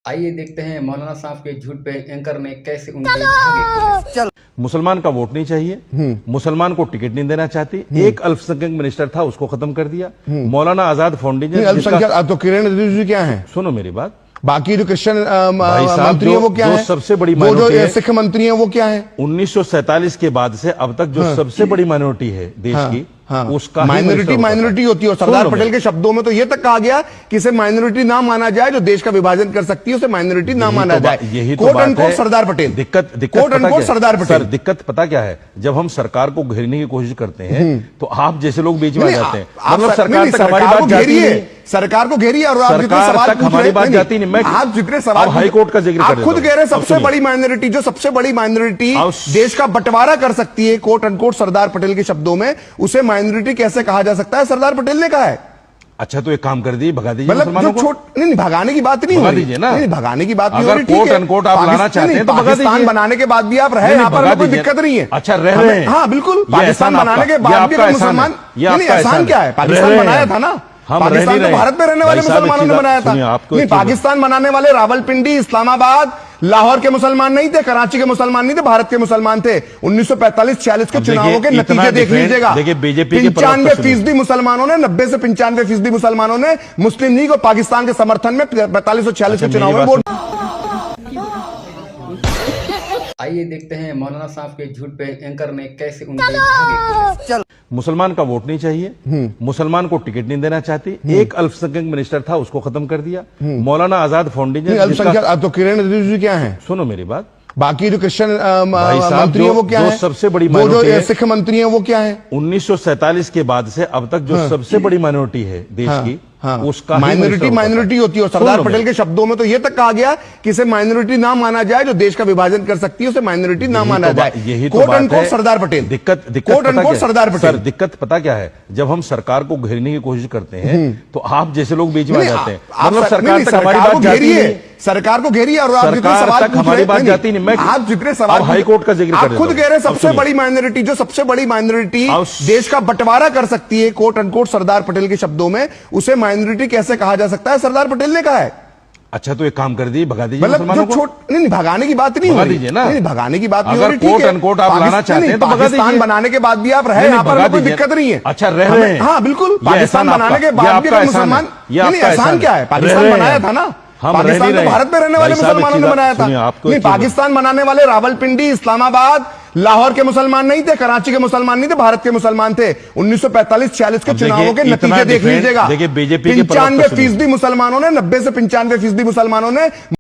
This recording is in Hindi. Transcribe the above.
आइए देखते हैं मौलाना साहब के झूठ पे एंकर ने कैसे उनके धागे खोले। मुसलमान का वोट नहीं चाहिए, मुसलमान को टिकट नहीं देना चाहती। एक अल्पसंख्यक मिनिस्टर था, उसको खत्म कर दिया। मौलाना आजाद फाउंडेशन अल्पसंख्यक तो किरण रिजिजू जी क्या है? सुनो मेरी बात। बाकी जो क्रिश्चियन मंत्री है वो क्या है? सबसे बड़ी वो जो सिख मंत्री है वो क्या है? 1947 के बाद से अब तक जो सबसे बड़ी माइनॉरिटी है देश की, उसका माइनॉरिटी होती है। और सरदार पटेल के शब्दों में तो ये तक कहा गया कि इसे माइनॉरिटी ना माना जाए, जो देश का विभाजन कर सकती है उसे माइनॉरिटी ना माना जाए। यही कोट अनकोट सरदार पटेल। दिक्कत पता क्या है? जब हम सरकार को घेरने की कोशिश करते हैं तो आप जैसे लोग बीच में आ जाते हैं। मतलब सरकार तक हमारी बात जाती है, सरकार को घेरिए और आप जितने सरकार तक हमारी बात जाती नहीं। मैं आप जितने सवाल हाईकोर्ट का जिक्र आप खुद कह रहे हैं सबसे बड़ी माइनॉरिटी, जो सबसे बड़ी माइनॉरिटी देश का बंटवारा कर सकती है, कोट अनकोट सरदार पटेल के शब्दों में, उसे माइनॉरिटी कैसे कहा जा सकता है? सरदार पटेल ने कहा है। अच्छा तो एक काम कर दी, भगा दीजिए मतलब जो नहीं भगाने की बात नहीं हो रही है ना, नहीं भगाने की बात नहीं हो रही। कोट अनकोट आप लाना चाहते हैं तो भगा दीजिए। पाकिस्तान बनाने के बाद भी आप रहे, यहाँ पर कोई दिक्कत नहीं है। अच्छा रह रहे हैं? हाँ बिल्कुल, पाकिस्तान बनाने के बाद भी मुसलमान, एहसान क्या है? पाकिस्तान बनाया था ना, पाकिस्तान तो भारत में रहने वाले मुसलमानों ने बनाया था। नहीं, पाकिस्तान बनाने वाले रावलपिंडी, इस्लामाबाद, लाहौर के मुसलमान नहीं थे, कराची के मुसलमान नहीं थे, भारत के मुसलमान थे। 1945-46 के चुनावों के नतीजे देख लीजिएगा। देखिए बीजेपी के 95% मुसलमानों ने, 90 से 95% मुसलमानों ने मुस्लिम लीग और पाकिस्तान के समर्थन में 45 और 46 के चुनाव में वोट। आइए देखते हैं मौलाना साहब के झूठ पे एंकर ने कैसे उनके धागे खोले। मुसलमान का वोट नहीं चाहिए, मुसलमान को टिकट नहीं देना चाहती। एक अल्पसंख्यक मिनिस्टर था, उसको खत्म कर दिया। मौलाना आजाद फाउंडेशन अल्पसंख्यक तो किरण रिजिजू जी क्या है? सुनो मेरी बात। बाकी जो क्रिश्चियन मंत्री है वो क्या है? सबसे बड़ी वो जो सिख मंत्री है वो क्या है? 1947 के बाद से अब तक जो सबसे बड़ी माइनॉरिटी है देश की, उसका माइनॉरिटी होती है। और सरदार पटेल के शब्दों में तो ये तक कहा गया कि इसे माइनॉरिटी ना माना जाए, जो देश का विभाजन कर सकती है उसे माइनॉरिटी ना माना जाए। यही कोट अनकोट सरदार पटेल। दिक्कत पता क्या है? जब हम सरकार को घेरने की कोशिश करते हैं तो आप जैसे लोग बीच में आ जाते हैं। मतलब सरकार तक हमारी बात जाती है, सरकार को घेरिए और आप जितने सरकार सवाल तक हमारी बात जाती नहीं। मैं आप जितने सवाल हाईकोर्ट का जिक्र आप खुद कह रहे हैं सबसे बड़ी माइनॉरिटी, जो सबसे बड़ी माइनॉरिटी देश का बंटवारा कर सकती है, कोट अनकोट सरदार पटेल के शब्दों में, उसे माइनॉरिटी कैसे कहा जा सकता है? सरदार पटेल ने कहा है। अच्छा तो एक काम कर दी, भगा दीजिए। मतलब जो नहीं भगाने की बात नहीं हो रही है ना, नहीं भगाने की बात नहीं हो रही। कोट अनकोट आप लाना चाहते हैं तो भगा दीजिए। पाकिस्तान बनाने के बाद भी आप रहे, यहाँ पर कोई दिक्कत नहीं है। अच्छा रह रहे हैं? हाँ बिल्कुल, पाकिस्तान बनाने के बाद भी मुसलमान, एहसान क्या है? पाकिस्तान बनाया था ना, पाकिस्तान तो भारत में रहने वाले मुसलमानों ने बनाया था। नहीं, पाकिस्तान बनाने वाले रावलपिंडी, इस्लामाबाद, लाहौर के मुसलमान नहीं थे, कराची के मुसलमान नहीं थे, भारत के मुसलमान थे। 1945-46 के चुनावों के नतीजे देख लीजिएगा। देखिए बीजेपी के 95% मुसलमानों ने, 90 से 95% मुसलमानों ने